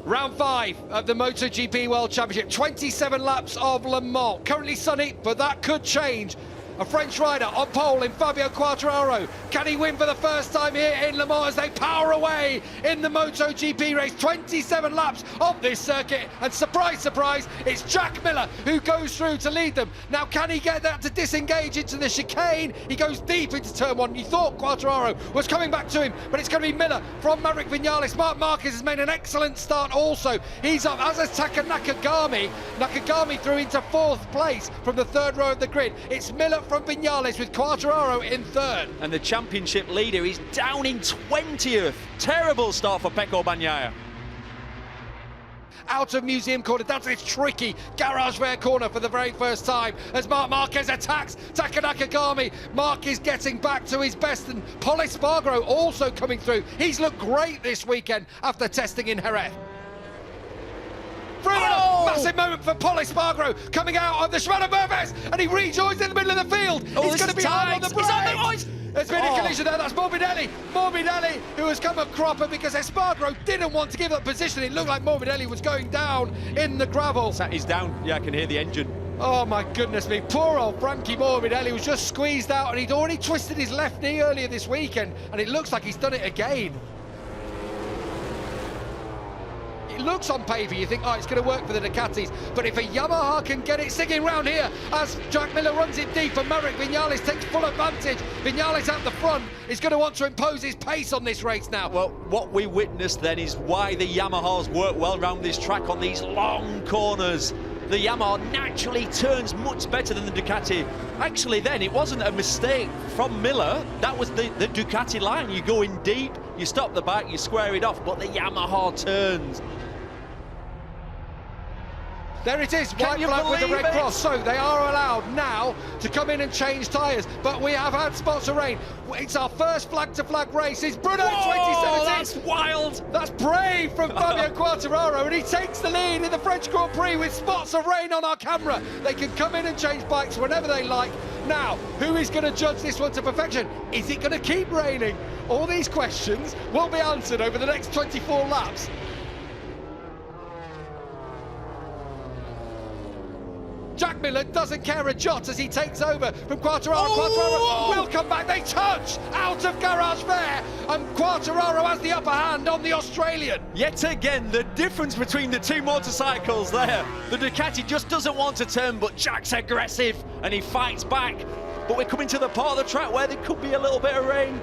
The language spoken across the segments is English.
Round 5 of the MotoGP World Championship, 27 laps of Le Mans. Currently sunny, but that could change. A French rider on pole in Fabio Quartararo. Can he win for the first time here in Le Mans as they power away in the MotoGP race? 27 laps of this circuit, and surprise, surprise, it's Jack Miller who goes through to lead them. Now, can he get that to disengage into the chicane? He goes deep into turn 1. You thought Quartararo was coming back to him, but it's going to be Miller from Maverick Vinales. Marquez has made an excellent start also. He's up, as is Nakagami. Nakagami through into 4th place from the 3rd row of the grid. It's Miller from Vinales with Quartararo in 3rd. And the championship leader is down in 20th. Terrible start for Pecco Bagnaia. Out of Museum Corner, that's a tricky garage fair corner for the very first time as Marquez attacks Nakagami. Marc is getting back to his best, and Pol Espargaro also coming through. He's looked great this weekend after testing in Jerez. Oh! Massive moment for Pol Espargaro coming out of the Shimano Merves, and he rejoins in the middle of the field. Oh, he's going to be hard on the brakes. There's been a collision there. That's Morbidelli, who has come a cropper because Espargaro didn't want to give up position. It looked like Morbidelli was going down in the gravel. He's down. Yeah, I can hear the engine. Oh my goodness me, poor old Frankie Morbidelli was just squeezed out, and he'd already twisted his left knee earlier this weekend, and it looks like he's done it again. It looks on paper, you think, oh, it's going to work for the Ducatis, but if a Yamaha can get it singing round here as Jack Miller runs it deep and Maverick Vinales takes full advantage, Vinales at the front is going to want to impose his pace on this race now. Well, what we witnessed then is why the Yamahas work well around this track on these long corners. The Yamaha naturally turns much better than the Ducati. Actually, then, it wasn't a mistake from Miller. That was the Ducati line. You go in deep, you stop the bike, you square it off, but the Yamaha turns. There it is, white flag with the red cross. So they are allowed now to come in and change tyres, but we have had spots of rain. It's our first flag-to-flag race. It's Brno 2017. That's wild. That's brave from Fabio Quartararo, and he takes the lead in the French Grand Prix with spots of rain on our camera. They can come in and change bikes whenever they like. Now, who is going to judge this one to perfection? Is it going to keep raining? All these questions will be answered over the next 24 laps. Jack Miller doesn't care a jot as he takes over from Quartararo. Quartararo will come back. They touch out of Garage Fair, and Quartararo has the upper hand on the Australian. Yet again, the difference between the two motorcycles there. The Ducati just doesn't want to turn, but Jack's aggressive and he fights back. But we're coming to the part of the track where there could be a little bit of rain.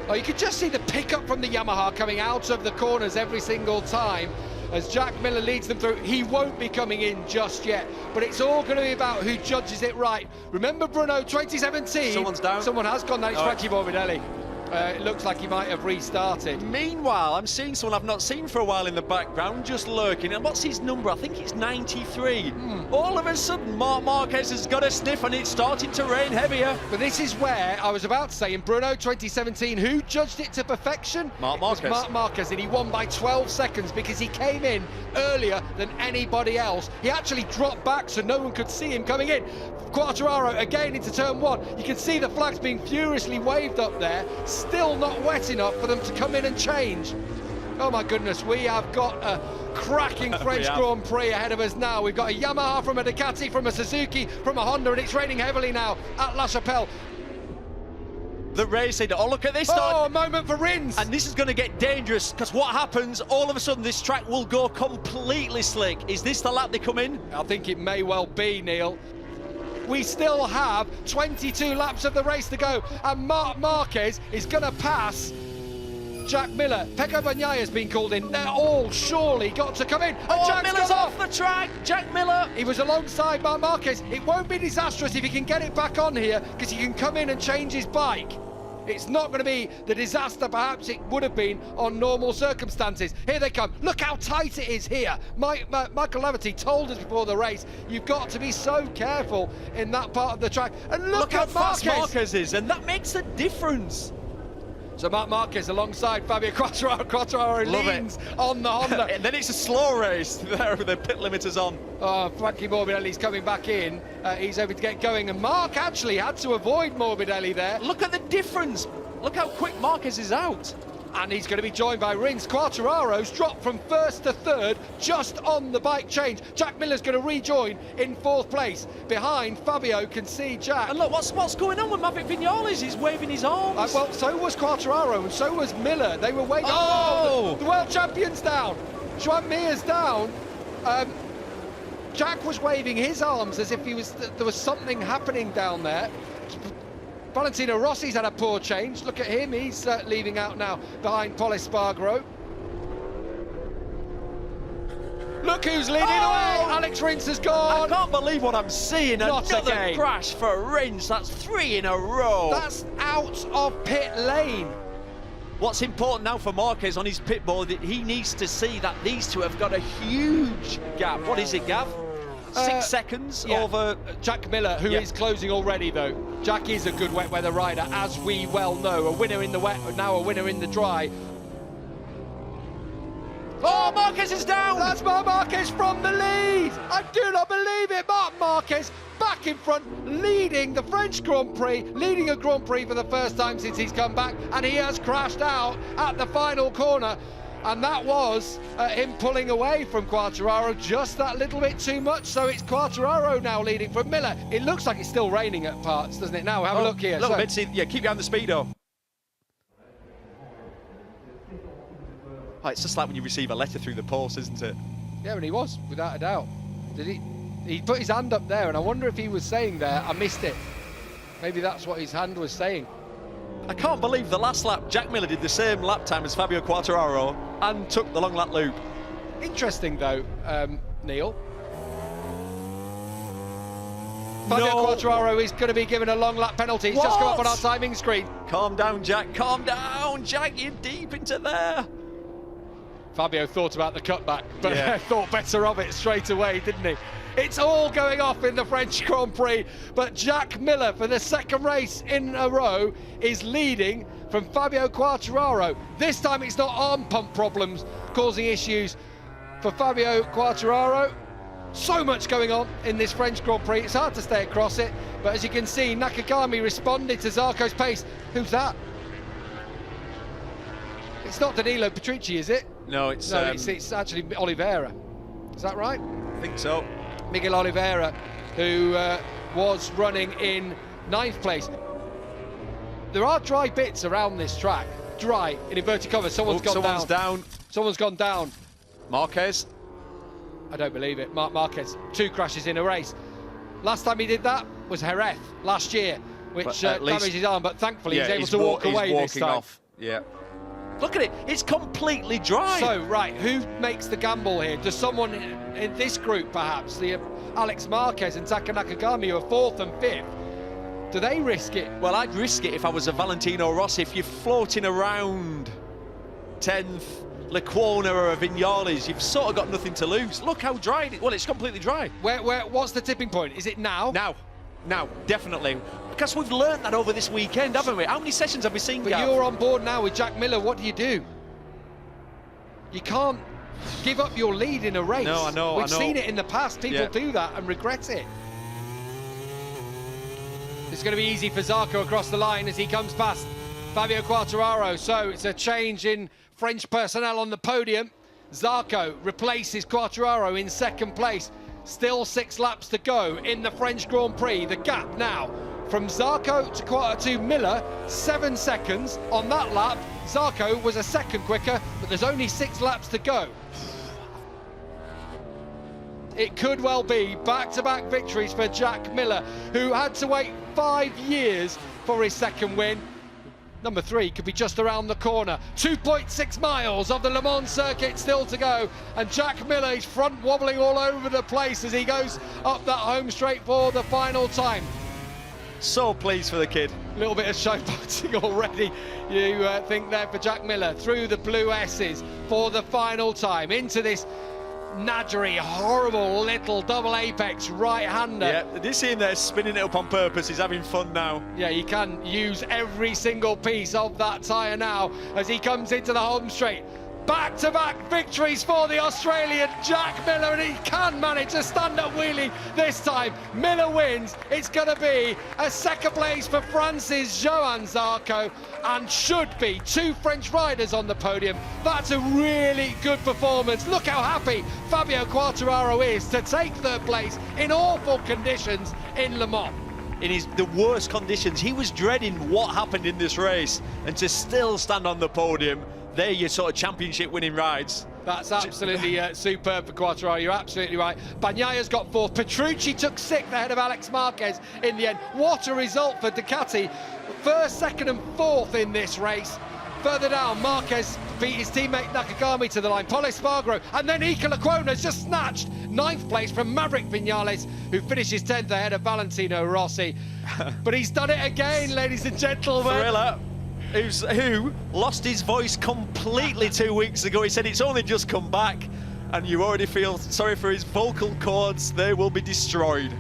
Oh, you can just see the pickup from the Yamaha coming out of the corners every single time as Jack Miller leads them through. He won't be coming in just yet, but it's all going to be about who judges it right. Remember Brno 2017? Someone's down. Someone has gone down. It's Frankie Morbidelli. It looks like he might have restarted. Meanwhile, I'm seeing someone I've not seen for a while in the background, just lurking. And what's his number? I think it's 93. All of a sudden, Marquez has got a sniff, and it's starting to rain heavier. But this is where I was about to say, in Brno 2017, who judged it to perfection? Marquez. Marc Marquez, and he won by 12 seconds because he came in earlier than anybody else. He actually dropped back so no one could see him coming in. Quartararo again into turn 1. You can see the flags being furiously waved up there. Still not wet enough for them to come in and change. Oh my goodness, we have got a cracking French Grand Prix ahead of us now. We've got a Yamaha from a Ducati, from a Suzuki, from a Honda, and it's raining heavily now at La Chapelle. The racing, oh look at this. Oh, a moment for Rins. And this is going to get dangerous, because what happens, all of a sudden this track will go completely slick. Is this the lap they come in? I think it may well be, Neil. We still have 22 laps of the race to go, and Marc Marquez is going to pass Jack Miller. Pecco Bagnaia has been called in. They're all surely got to come in. And Jack Miller's off the track. Jack Miller. He was alongside Marc Marquez. It won't be disastrous if he can get it back on here, because he can come in and change his bike. It's not going to be the disaster perhaps it would have been on normal circumstances. Here they come. Look how tight it is here. Michael Laverty told us before the race, you've got to be so careful in that part of the track. And look how at fast Marquez is, and that makes a difference. So Marc Marquez alongside Fabio Quartararo. Quartararo leans on the Honda. And then it's a slow race there with the pit limiters on. Oh, Frankie Morbidelli's coming back in. He's hoping to get going, and Marc actually had to avoid Morbidelli there. Look at the difference. Look how quick Marquez is out. And he's going to be joined by Rins. Quartararo's dropped from first to third, just on the bike change. Jack Miller's going to rejoin in fourth place. Behind, Fabio can see Jack. And look, what's going on with Maverick Vinales? He's waving his arms. Well, so was Quartararo and so was Miller. They were waving. Oh! The world champion's down. Joan Mir's down. Jack was waving his arms as if there was something happening down there. Valentino Rossi's had a poor change. Look at him, he's leaving out now behind Pol Espargaro. Look who's leading away! Alex Rins has gone! I can't believe what I'm seeing. Not Another again. crash for Rins. That's 3 in a row. That's out of pit lane. What's important now for Márquez on his pit board, that he needs to see that these two have got a huge gap. What is it, Gav? 6 seconds over Jack Miller, who is closing already though. Jack is a good wet weather rider, as we well know. A winner in the wet, now a winner in the dry. Oh, Márquez is down! That's Marc Márquez from the lead! I do not believe it! Marc Márquez back in front, leading the French Grand Prix, leading a Grand Prix for the first time since he's come back, and he has crashed out at the final corner. And that was him pulling away from Quartararo just that little bit too much. So it's Quartararo now leading from Miller. It looks like it's still raining at parts, doesn't it now? Have a look here. A little bit, see, yeah, keep down the speedo. Oh, it's just like when you receive a letter through the post, isn't it? Yeah, and he was, without a doubt. Did he put his hand up there, and I wonder if he was saying there, I missed it. Maybe that's what his hand was saying. I can't believe the last lap, Jack Miller did the same lap time as Fabio Quartararo and took the long lap loop. Interesting though, Neil. Fabio Quartararo is going to be given a long lap penalty. He's just come up on our timing screen. Calm down, Jack, calm down. Jack, you're deep into there. Fabio thought about the cutback, but thought better of it straight away, didn't he? It's all going off in the French Grand Prix, but Jack Miller, for the second race in a row, is leading from Fabio Quartararo. This time it's not arm pump problems causing issues for Fabio Quartararo. So much going on in this French Grand Prix, it's hard to stay across it, but as you can see, Nakagami responded to Zarco's pace. Who's that? It's not Danilo Petrucci, is it? No, it's actually Oliveira. Is that right? I think so. Miguel Oliveira, who was running in 9th place. There are dry bits around this track. Dry, in inverted commas. Someone's gone down. Someone's gone down. Márquez. I don't believe it. Marc Márquez, 2 crashes in a race. Last time he did that was Jerez last year, which damaged his arm, but thankfully he's able to walk away this time. Off. Yeah. Look at it, it's completely dry. So, right, who makes the gamble here? Does someone in this group, perhaps, the Alex Márquez and Taka Nakagami, who are 4th and 5th, do they risk it? Well, I'd risk it if I was a Valentino Rossi. If you're floating around 10th, Lecuona or a Vinales, you've sort of got nothing to lose. Look how dry it is. Well, it's completely dry. What's the tipping point? Is it now? Now, definitely. Because we've learned that over this weekend, haven't we? How many sessions have we seen, But Gav? you're on board now with Jack Miller. What do? You can't give up your lead in a race. No, I know. We've seen it in the past. People do that and regret it. It's going to be easy for Zarco across the line as he comes past Fabio Quartararo. So it's a change in French personnel on the podium. Zarco replaces Quartararo in 2nd place. Still 6 laps to go in the French Grand Prix. The gap now from Zarco to Miller, 7 seconds on that lap. Zarco was a second quicker, but there's only 6 laps to go. It could well be back-to-back victories for Jack Miller, who had to wait 5 years for his 2nd win. Number 3 could be just around the corner. 2.6 miles of the Le Mans circuit still to go, and Jack Miller is front wobbling all over the place as he goes up that home straight for the final time. So pleased for the kid. A little bit of showboating already, you think there for Jack Miller, through the blue S's for the final time, into this Nadgery, horrible little double apex right-hander. Yeah, did you see him there spinning it up on purpose? He's having fun now. Yeah, he can use every single piece of that tyre now as he comes into the home straight. Back-to-back victories for the Australian Jack Miller, and he can manage a stand-up wheelie this time. Miller wins. It's going to be a second place for France's Johan Zarco, and should be 2 French riders on the podium. That's a really good performance. Look how happy Fabio Quartararo is to take 3rd place in awful conditions in Le Mans. In the worst conditions, he was dreading what happened in this race, and to still stand on the podium, they're your sort of championship winning rides. That's absolutely superb for Quartararo. You're absolutely right. Bagnaya's got 4th. Petrucci took 6th ahead of Alex Marquez in the end. What a result for Ducati. 1st, 2nd and 4th in this race. Further down, Marquez beat his teammate Nakagami to the line. Pol Espargaro, and then Iker Lecuona's just snatched 9th place from Maverick Vinales, who finishes 10th ahead of Valentino Rossi. But he's done it again, ladies and gentlemen. Thriller, who lost his voice completely 2 weeks ago. He said it's only just come back, and you already feel sorry for his vocal cords. They will be destroyed.